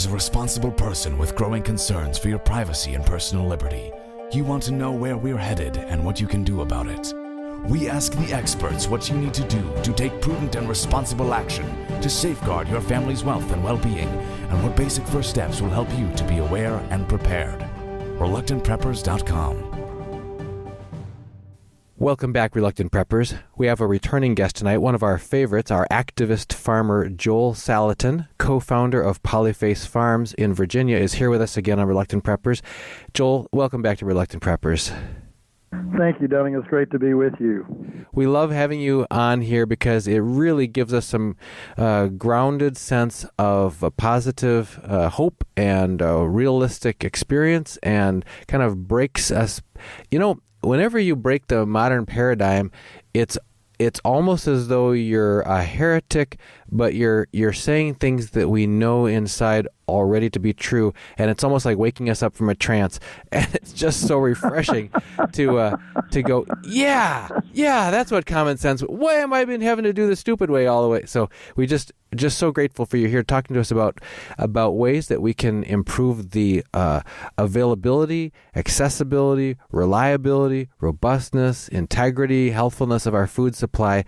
As a responsible person with growing concerns for your privacy and personal liberty, you want to know where we're headed and what you can do about it. We ask the experts what you need to do to take prudent and responsible action to safeguard your family's wealth and well-being, and what basic first steps will help you to be aware and prepared. ReluctantPreppers.com. Welcome back, Reluctant Preppers. We have a returning guest tonight, one of our favorites, our activist farmer Joel Salatin, co-founder of PolyFace Farms in Virginia, is here with us again on Reluctant Preppers. Joel, welcome back to Reluctant Preppers. Thank you, Dunning. It's great to be with you. We love having you on here because it really gives us some grounded sense of a positive hope and a realistic experience, and kind of breaks us. You know, whenever you break the modern paradigm, it's almost as though you're a heretic, but you're saying things that we know inside already to be true, and it's almost like waking us up from a trance. And it's just so refreshing to go, yeah, that's what common sense. Why am I been having to do the stupid way all the way? So we just so grateful for you here talking to us about ways that we can improve the availability, accessibility, reliability, robustness, integrity, healthfulness of our food supply.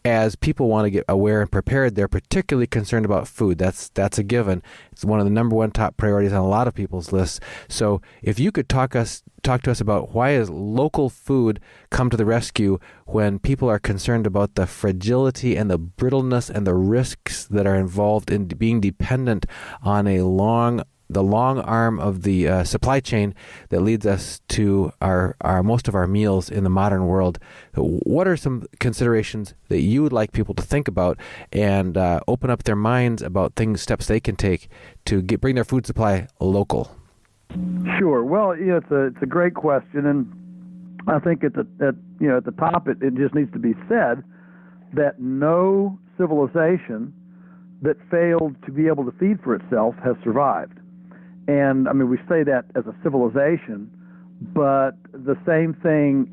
As people want to get aware and prepared, they're particularly concerned about food. That's a given. It's one of the number one top priorities on a lot of people's lists. So if you could talk to us about why has local food come to the rescue when people are concerned about the fragility and the brittleness and the risks that are involved in being dependent on the long arm of the supply chain that leads us to our most of our meals in the modern world. What are some considerations that you would like people to think about and open up their minds about steps they can take to bring their food supply local? Sure. Well, it's a great question, and I think at the top it just needs to be said that no civilization that failed to be able to feed for itself has survived. And I mean, we say that as a civilization, but the same thing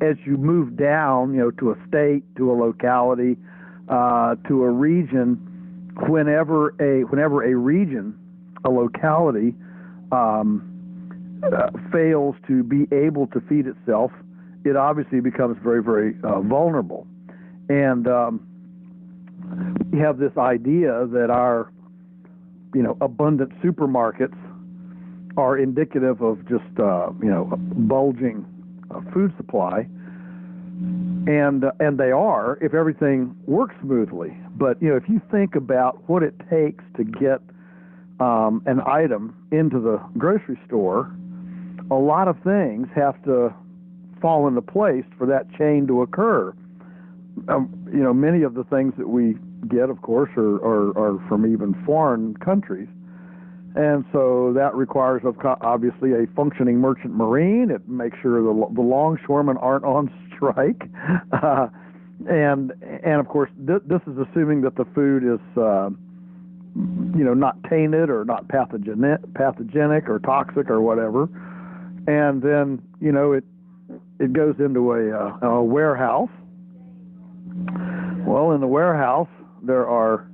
as you move down, to a state, to a locality, to a region. Whenever a region, a locality, fails to be able to feed itself, it obviously becomes very, very vulnerable. And we have this idea that our abundant supermarkets are indicative of just, bulging food supply. And they are if everything works smoothly. But, if you think about what it takes to get an item into the grocery store, a lot of things have to fall into place for that chain to occur. Many of the things that we get, of course, are from even foreign countries. And so that requires, obviously, a functioning merchant marine. It makes sure the longshoremen aren't on strike. And of course, this is assuming that the food is, not tainted or not pathogenic or toxic or whatever. And then, it goes into a warehouse. Well, in the warehouse, there are,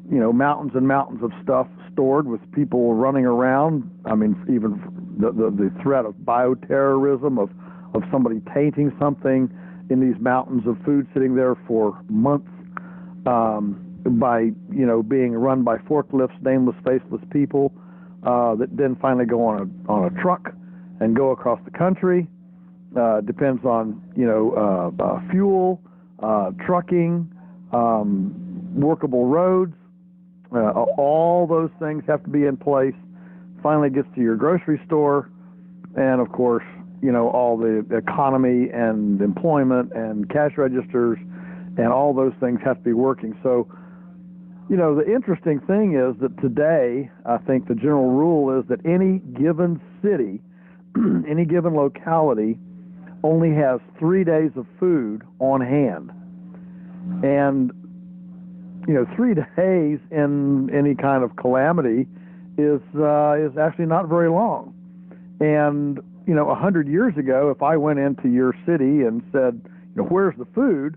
mountains and mountains of stuff stored with people running around. I mean, even the threat of bioterrorism, of somebody tainting something in these mountains of food sitting there for months, by, being run by forklifts, nameless, faceless people, that then finally go on a truck and go across the country. Depends on, fuel, trucking, workable roads. All those things have to be in place. Finally gets to your grocery store, and of course, all the economy and employment and cash registers and all those things have to be working. So, the interesting thing is that today, I think the general rule is that any given city, any given locality only has 3 days of food on hand. And 3 days in any kind of calamity is actually not very long. And 100 years ago, if I went into your city and said, where's the food?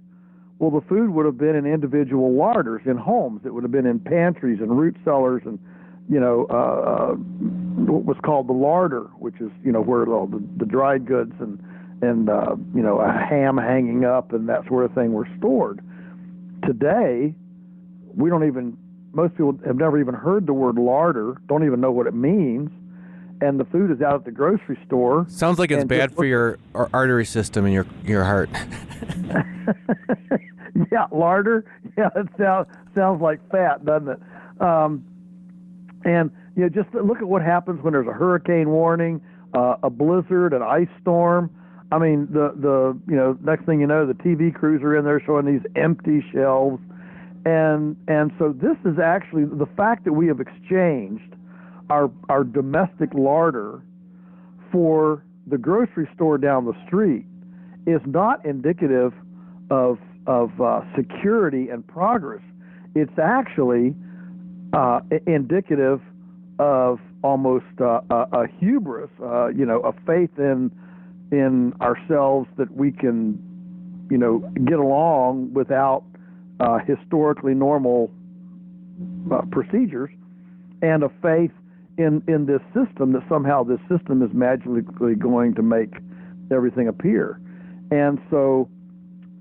Well, the food would have been in individual larders in homes. It would have been in pantries and root cellars and what was called the larder, which is, where all the dried goods and a ham hanging up and that sort of thing were stored. Today, most people have never even heard the word larder, don't even know what it means, and the food is out at the grocery store. Sounds like it's bad for your artery system and your heart. Yeah, larder. Yeah, it sounds like fat, doesn't it? And just look at what happens when there's a hurricane warning, a blizzard, an ice storm. I mean, the next thing you know, the TV crews are in there showing these empty shelves, and so this is actually the fact that we have exchanged our domestic larder for the grocery store down the street is not indicative of security and progress. It's actually indicative of almost a hubris, a faith in ourselves that we can, get along without historically normal procedures, and a faith in this system that somehow this system is magically going to make everything appear. And so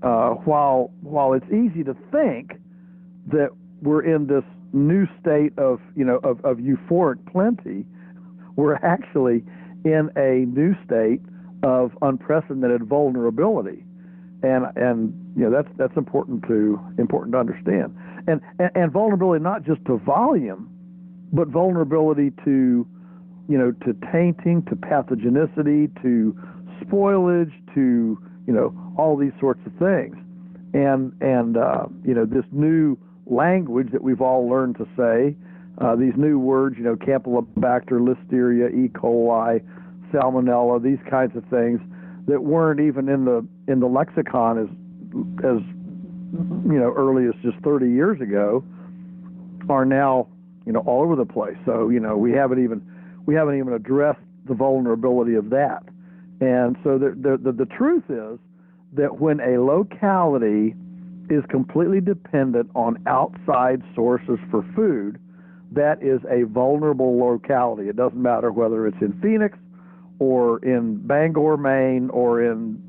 while it's easy to think that we're in this new state of euphoric plenty, we're actually in a new state of unprecedented vulnerability, and that's important to understand, and vulnerability not just to volume, but vulnerability to tainting, to pathogenicity, to spoilage, to all these sorts of things, and this new language that we've all learned to say, these new words, Campylobacter, Listeria, E. coli, Salmonella, these kinds of things that weren't even in the lexicon as early as just 30 years ago, are now all over the place. So we haven't even addressed the vulnerability of that. And so the truth is that when a locality is completely dependent on outside sources for food, that is a vulnerable locality. It doesn't matter whether it's in Phoenix or in Bangor, Maine, or in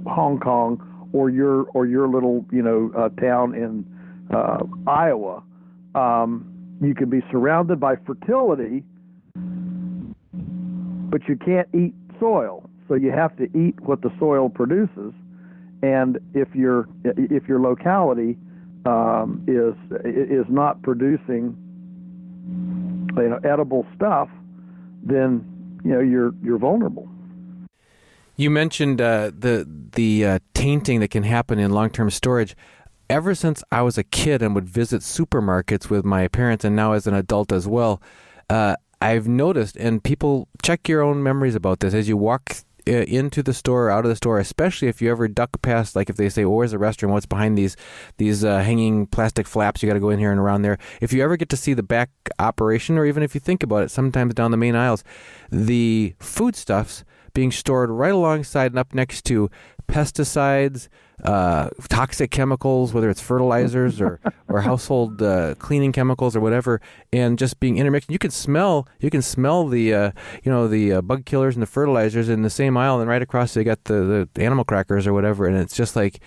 Hong Kong, or your little town in Iowa. You can be surrounded by fertility, but you can't eat soil. So you have to eat what the soil produces. And if your locality is not producing edible stuff, then you're vulnerable. You mentioned the tainting that can happen in long-term storage. Ever since I was a kid and would visit supermarkets with my parents, and now as an adult as well, I've noticed, and people check your own memories about this, as you walk into the store or out of the store, especially if you ever duck past, like if they say, where's the restroom, what's behind these hanging plastic flaps, you got to go in here and around there. If you ever get to see the back operation, or even if you think about it, sometimes down the main aisles, the foodstuffs being stored right alongside and up next to pesticides, toxic chemicals, whether it's fertilizers or household cleaning chemicals or whatever, and just being intermixed. You can smell the the bug killers and the fertilizers in the same aisle, and right across they got the animal crackers or whatever, and it's just like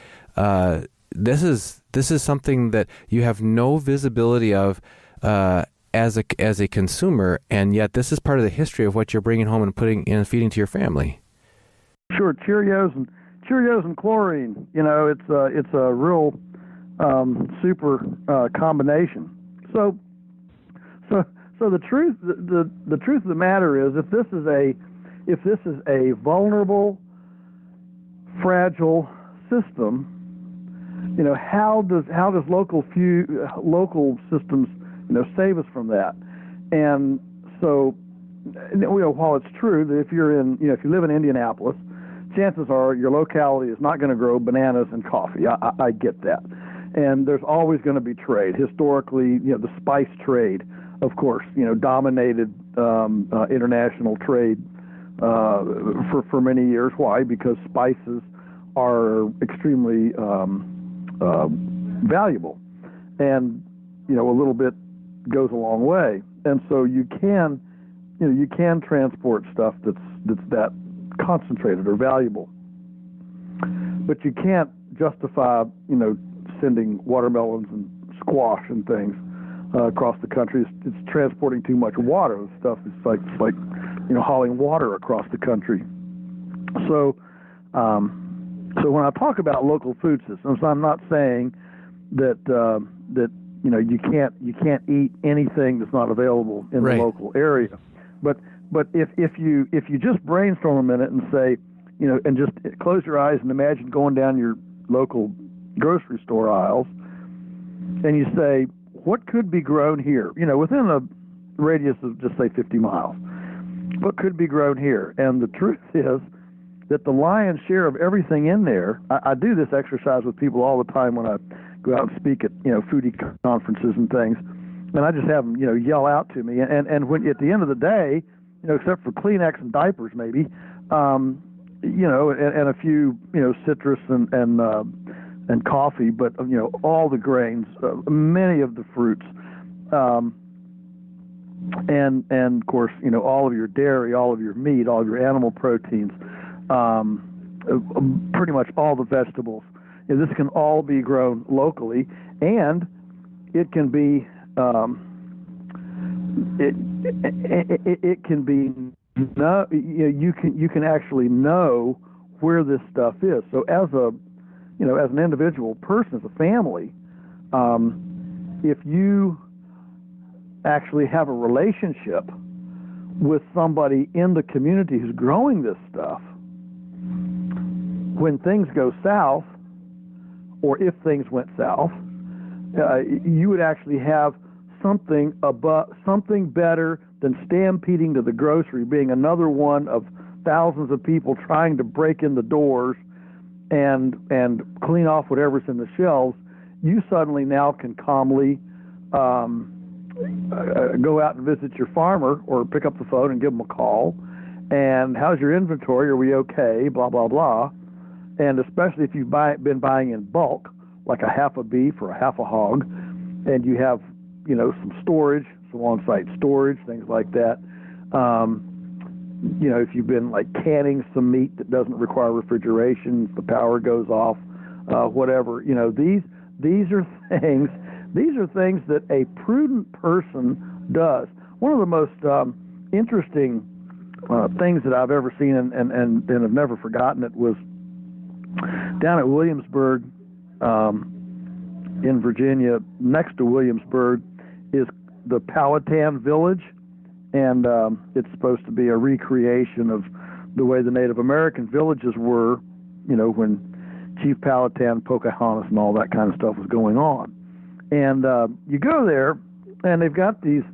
this is something that you have no visibility of as a consumer, and yet this is part of the history of what you're bringing home and putting in and feeding to your family. Sure, Cheerios and chlorine. It's a real super combination. So the truth of the matter is, if this is a vulnerable, fragile system, how does local systems save us from that? And so, while it's true that if you live in Indianapolis, chances are your locality is not going to grow bananas and coffee. I get that. And there's always going to be trade. Historically, the spice trade, of course, dominated international trade for many years. Why? Because spices are extremely valuable, and a little bit goes a long way. so you can transport stuff that's that concentrated or valuable, but you can't justify sending watermelons and squash and things across the country. It's transporting too much water. The stuff is like hauling water across the country. So when I talk about local food systems, I'm not saying that you can't eat anything that's not available in the local area. But if you just brainstorm a minute and say, and just close your eyes and imagine going down your local grocery store aisles, and you say, what could be grown here? Within a radius of just say 50 miles. What could be grown here? And the truth is that the lion's share of everything in there, I do this exercise with people all the time when I go out and speak at foodie conferences and things, and I just have them yell out to me, and when at the end of the day, except for Kleenex and diapers maybe, and a few citrus and coffee, but all the grains, many of the fruits, and of course all of your dairy, all of your meat, all of your animal proteins, pretty much all the vegetables. This can all be grown locally, and it can be it can be you can actually know where this stuff is. So as an individual person, as a family, if you actually have a relationship with somebody in the community who's growing this stuff, when things go south, or if things went south, you would actually have something better than stampeding to the grocery, being another one of thousands of people trying to break in the doors and clean off whatever's in the shelves. You suddenly now can calmly go out and visit your farmer, or pick up the phone and give them a call, and how's your inventory? Are we okay? Blah, blah, blah. And especially if you've been buying in bulk, like a half a beef or a half a hog, and you have, some storage, some on-site storage, things like that. If you've been like canning some meat that doesn't require refrigeration, if the power goes off, whatever, these are things that a prudent person does. One of the most interesting things that I've ever seen and have never forgotten it was down at Williamsburg, in Virginia. Next to Williamsburg is the Powhatan Village, and it's supposed to be a recreation of the way the Native American villages were, when Chief Powhatan, Pocahontas, and all that kind of stuff was going on. And you go there, and they've got these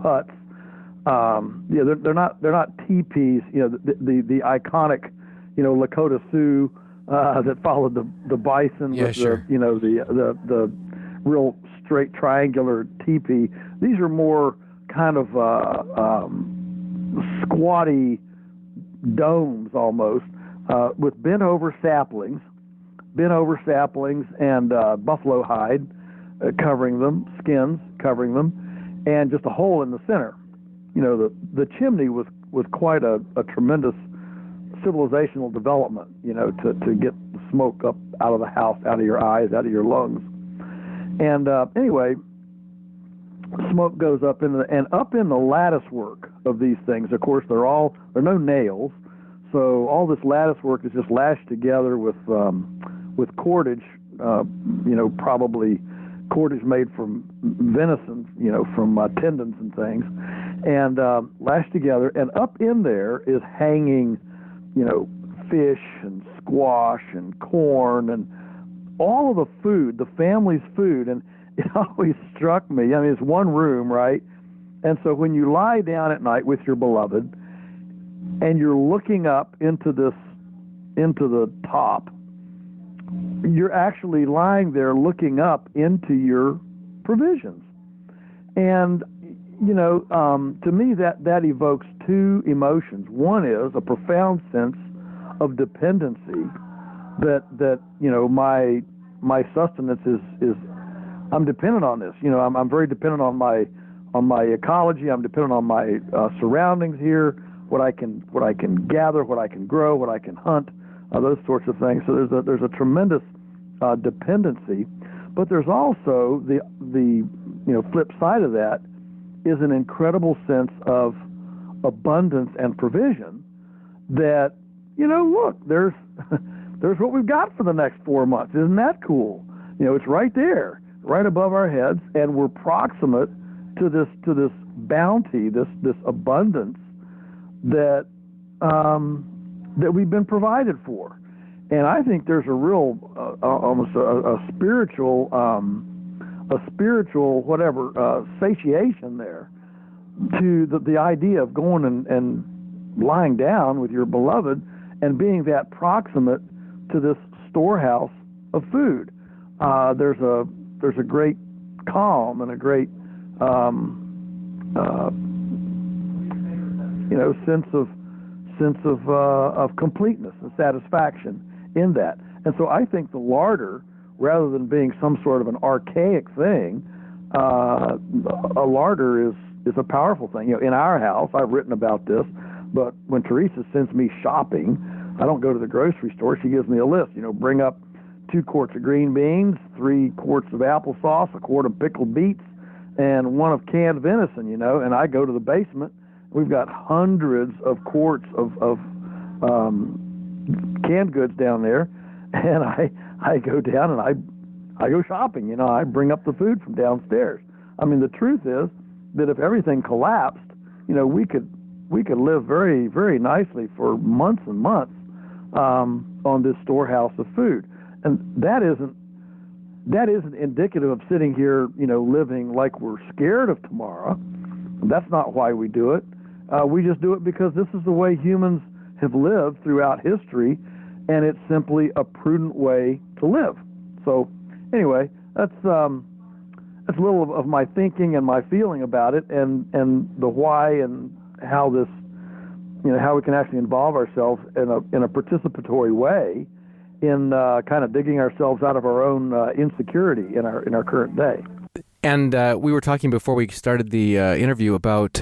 huts. They're not teepees. The iconic, Lakota Sioux that followed the bison with the real straight triangular teepee. These are more kind of squatty domes almost, with bent over saplings and buffalo hide covering them, skins covering them, and just a hole in the center. The chimney was quite a tremendous civilizational development, to get the smoke up out of the house, out of your eyes, out of your lungs. And anyway, smoke goes up in the lattice work of these things. Of course, there are no nails, so all this lattice work is just lashed together with cordage, probably cordage made from venison, from tendons and things, and lashed together. And up in there is hanging, fish and squash and corn and all of the food, the family's food. And it always struck me, it's one room, right? And so when you lie down at night with your beloved and you're looking up into the top, you're actually lying there looking up into your provisions. And, to me that evokes two emotions. One is a profound sense of dependency that my sustenance is I'm dependent on this. I'm very dependent on my ecology. I'm dependent on my surroundings here, what I can gather, what I can grow, what I can hunt, those sorts of things. So there's a tremendous dependency, but there's also the flip side of that is an incredible sense of abundance and provision. That look, there's what we've got for the next 4 months. Isn't that cool? It's right there, right above our heads, and we're proximate to this bounty, this abundance that we've been provided for. And I think there's a real almost a spiritual satiation there to the idea of going and lying down with your beloved and being that proximate to this storehouse of food. There's a great calm and a great sense of completeness and satisfaction in that. And so I think the larder, rather than being some sort of an archaic thing, a larder is a powerful thing. In our house, I've written about this, but when Teresa sends me shopping, I don't go to the grocery store. She gives me a list. Bring up 2 quarts of green beans, 3 quarts of applesauce, a quart of pickled beets, and 1 of canned venison. And I go to the basement. We've got hundreds of quarts of canned goods down there, and I go down and I go shopping. I bring up the food from downstairs. I mean, the truth is that if everything collapsed, we could live very, very nicely for months and months on this storehouse of food. And that isn't indicative of sitting here, living like we're scared of tomorrow. That's not why we do it. We just do it because this is the way humans have lived throughout history, and it's simply a prudent way to live. So, anyway, that's a little of my thinking and my feeling about it, and the why and how this, how we can actually involve ourselves in a participatory way in kind of digging ourselves out of our own insecurity in our current day. And we were talking before we started the interview about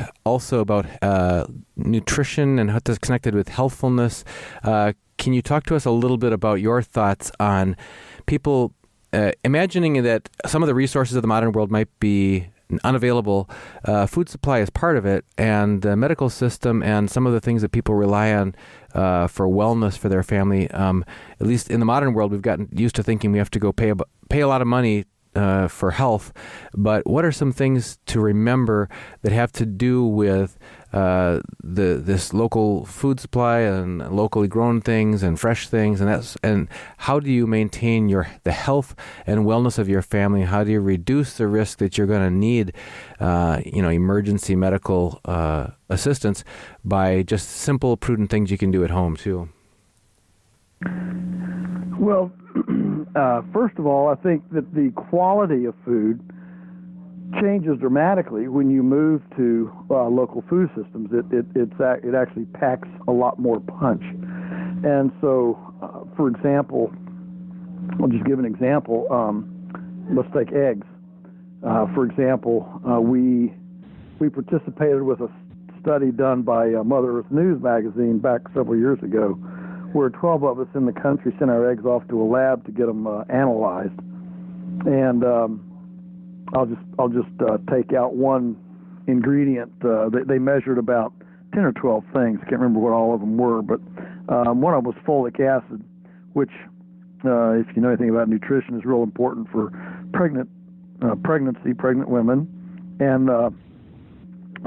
nutrition and how that's connected with healthfulness. Can you talk to us a little bit about your thoughts on people imagining that some of the resources of the modern world might be unavailable? Food supply is part of it, and the medical system and some of the things that people rely on for wellness for their family. At least in the modern world, we've gotten used to thinking we have to go pay a lot of money for health, but what are some things to remember that have to do with this local food supply and locally grown things and fresh things, and how do you maintain the health and wellness of your family? How do you reduce the risk that you're going to need emergency medical assistance by just simple, prudent things you can do at home too? Well, first of all, I think that the quality of food changes dramatically when you move to local food systems. It actually packs a lot more punch. And so, for example, I'll just give an example. Let's take eggs. For example, we participated with a study done by Mother Earth News magazine back several years ago, where 12 of us in the country sent our eggs off to a lab to get them analyzed. And I'll just take out one ingredient. They measured about 10 or 12 things. I can't remember what all of them were, but one of them was folic acid, which, if you know anything about nutrition, is real important for pregnant women. And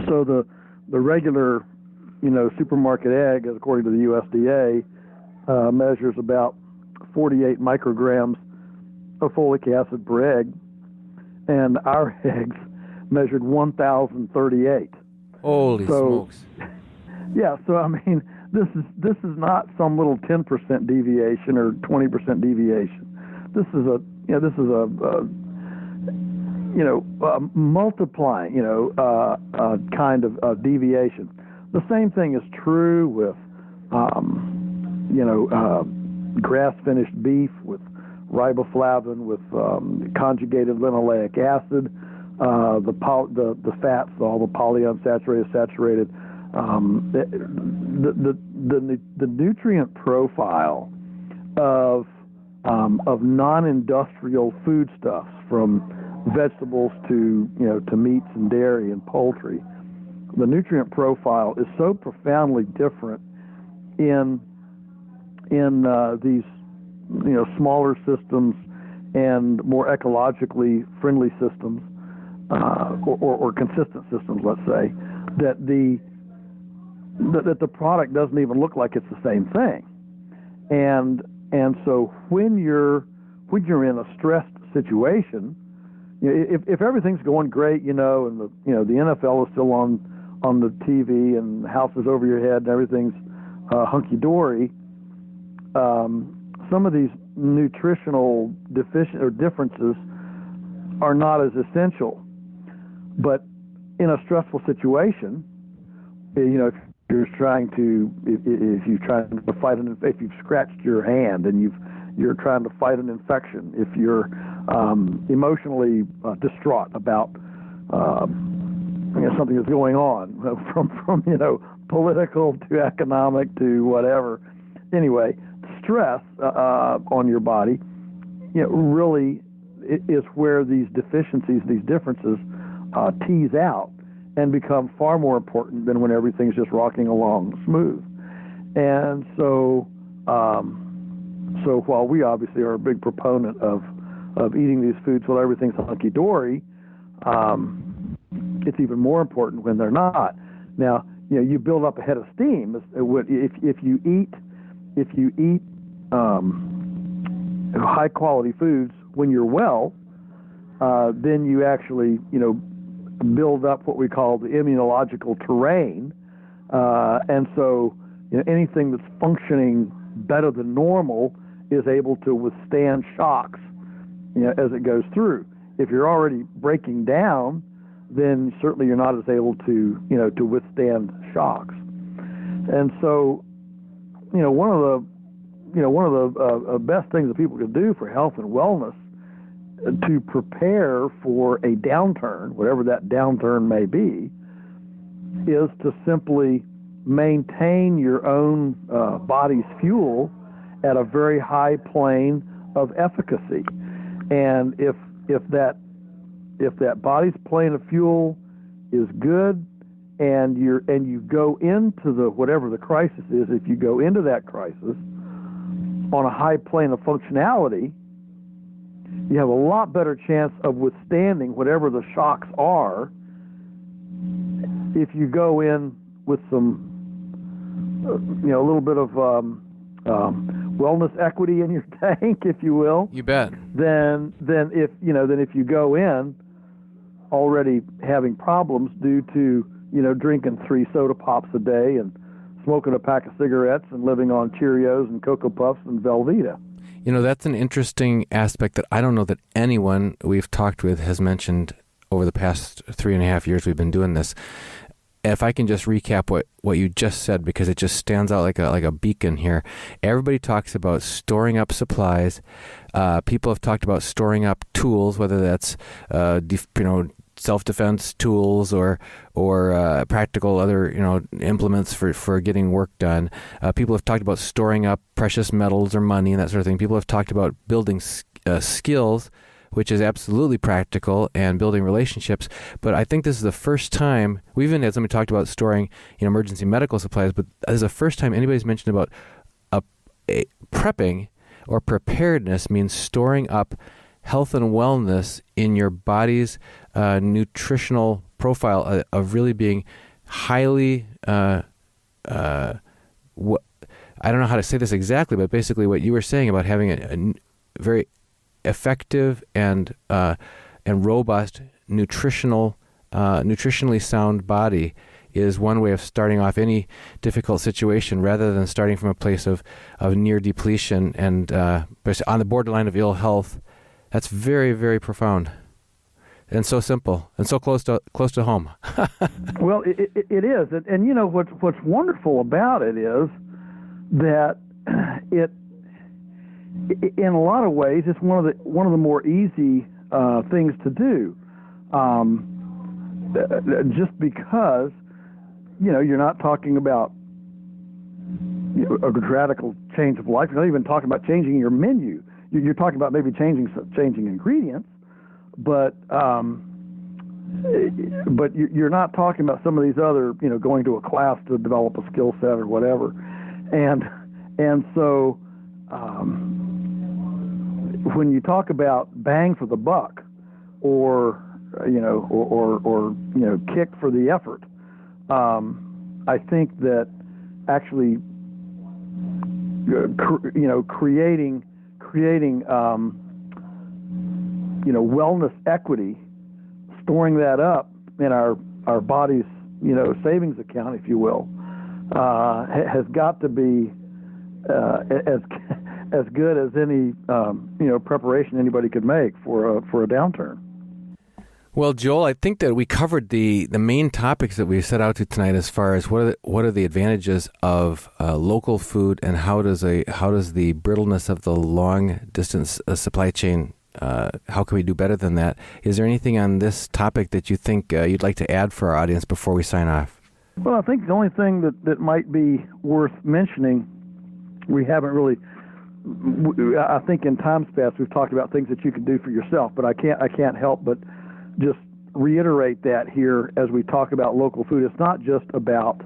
so the regular, supermarket egg, according to the USDA, measures about 48 micrograms of folic acid per egg, and our eggs measured 1,038. Holy smokes! Yeah, so I mean, this is not some little 10% deviation or 20% deviation. This is a multiplying kind of deviation. The same thing is true with grass-finished beef, with riboflavin with conjugated linoleic acid, the fats, all the polyunsaturated, saturated. The nutrient profile of non-industrial foodstuffs, from vegetables to meats and dairy and poultry, the nutrient profile is so profoundly different in these smaller systems and more ecologically friendly systems, or consistent systems, let's say, that the product doesn't even look like it's the same thing. And so when you're in a stressed situation, if everything's going great, and the NFL is still on the TV and the house is over your head and everything's hunky dory, some of these nutritional differences are not as essential. But in a stressful situation, if you're trying to fight if you've scratched your hand and you're trying to fight an infection, if you're emotionally distraught about something that's going on, from political to economic to whatever. Anyway, stress on your body, really is where these deficiencies, these differences, tease out and become far more important than when everything's just rocking along smooth. And so while we obviously are a big proponent of eating these foods while everything's hunky-dory, it's even more important when they're not. Now, you build up a head of steam if you eat high-quality foods when you're well. Then you actually build up what we call the immunological terrain, and so anything that's functioning better than normal is able to withstand shocks as it goes through. If you're already breaking down, then certainly you're not as able to withstand shocks. And so one of the best things that people can do for health and wellness to prepare for a downturn, whatever that downturn may be, is to simply maintain your own body's fuel at a very high plane of efficacy. And if that body's plane of fuel is good, and you go into whatever the crisis is, if you go into that crisis on a high plane of functionality, you have a lot better chance of withstanding whatever the shocks are if you go in with some, a little bit of wellness equity in your tank, if you will. You bet. Then if you go in already having problems due to drinking 3 soda pops a day and smoking a pack of cigarettes and living on Cheerios and Cocoa Puffs and Velveeta. That's an interesting aspect that I don't know that anyone we've talked with has mentioned over the past 3.5 years we've been doing this. If I can just recap what you just said, because it just stands out like a beacon here. Everybody talks about storing up supplies. People have talked about storing up tools, whether that's self-defense tools or practical other implements for getting work done. People have talked about storing up precious metals or money and that sort of thing. People have talked about building skills, which is absolutely practical, and building relationships. But I think this is the first time, we even had somebody talked about storing emergency medical supplies, but this is the first time anybody's mentioned about prepping or preparedness means storing up health and wellness in your body's nutritional profile of really being highly, I don't know how to say this exactly, but basically what you were saying about having a very effective and robust nutritionally sound body is one way of starting off any difficult situation, rather than starting from a place of near depletion and on the borderline of ill health. That's very, very profound, and so simple, and so close to home. Well, it is, and what's wonderful about it is that in a lot of ways, it's one of the more easy things to do. Just because, you're not talking about a radical change of life. You're not even talking about changing your menu. You're talking about maybe changing ingredients, but you're not talking about some of these other, going to a class to develop a skill set or whatever, and so when you talk about bang for the buck, or kick for the effort, I think that actually, creating wellness equity, storing that up in our body's, savings account, if you will, has got to be as good as any, preparation anybody could make for a downturn. Well, Joel, I think that we covered the main topics that we set out to tonight, as far as what are the advantages of local food, and how does the brittleness of the long distance supply chain, how can we do better than that? Is there anything on this topic that you think you'd like to add for our audience before we sign off? Well, I think the only thing that might be worth mentioning, we haven't really. I think in times past we've talked about things that you can do for yourself, but I can't help but just reiterate that here as we talk about local food. It's not just about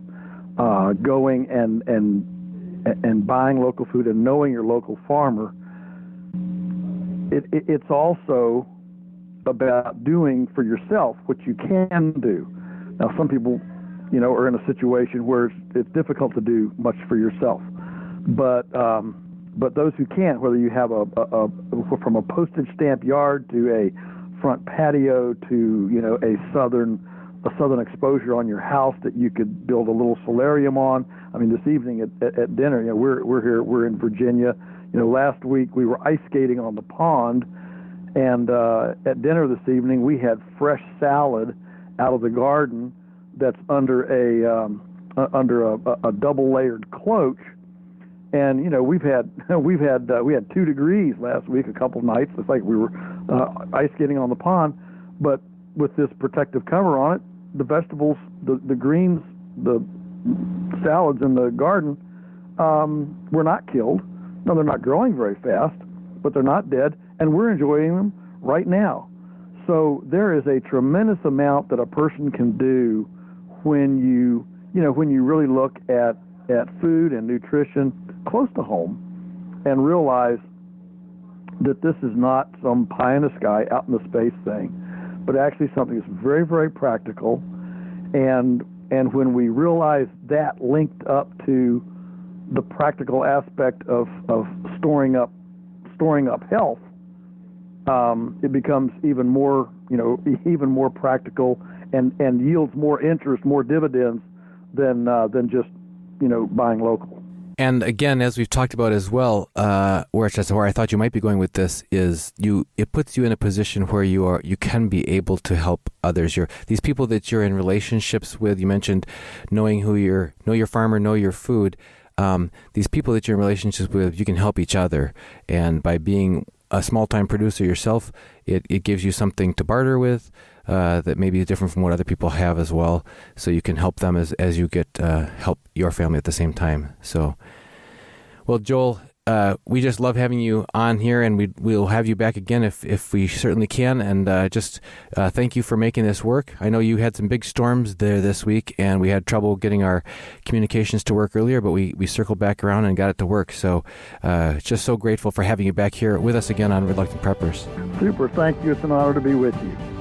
going and buying local food and knowing your local farmer. It's also about doing for yourself what you can do. Now, some people, are in a situation where it's difficult to do much for yourself, but those who can, whether you have from a postage stamp yard to a front patio to a southern exposure on your house that you could build a little solarium on. I mean, this evening at dinner, we're in Virginia. Last week we were ice skating on the pond, and at dinner this evening we had fresh salad out of the garden that's under a double layered cloche. And we had 2 degrees last week, a couple of nights. It's like we were ice skating on the pond, but with this protective cover on it, the vegetables, the greens, the salads in the garden were not killed. No, they're not growing very fast, but they're not dead, and we're enjoying them right now. So there is a tremendous amount that a person can do when you really look at food and nutrition close to home and realize that this is not some pie in the sky out in the space thing, but actually something that's very, very practical. And when we realize that linked up to the practical aspect of storing up health, it becomes even more practical and yields more interest, more dividends than just buying local. And again, as we've talked about as well, where I thought you might be going with this is it puts you in a position where you can be able to help others. These people that you're in relationships with. You mentioned know your farmer, know your food. These people that you're in relationships with, you can help each other, and by being a small-time producer yourself, it gives you something to barter with that may be different from what other people have as well. So you can help them as you get help your family at the same time. So, well, Joel, we just love having you on here, and we'll have you back again if we certainly can. And just thank you for making this work. I know you had some big storms there this week, and we had trouble getting our communications to work earlier, but we circled back around and got it to work. So just so grateful for having you back here with us again on Reluctant Preppers. Super. Thank you. It's an honor to be with you.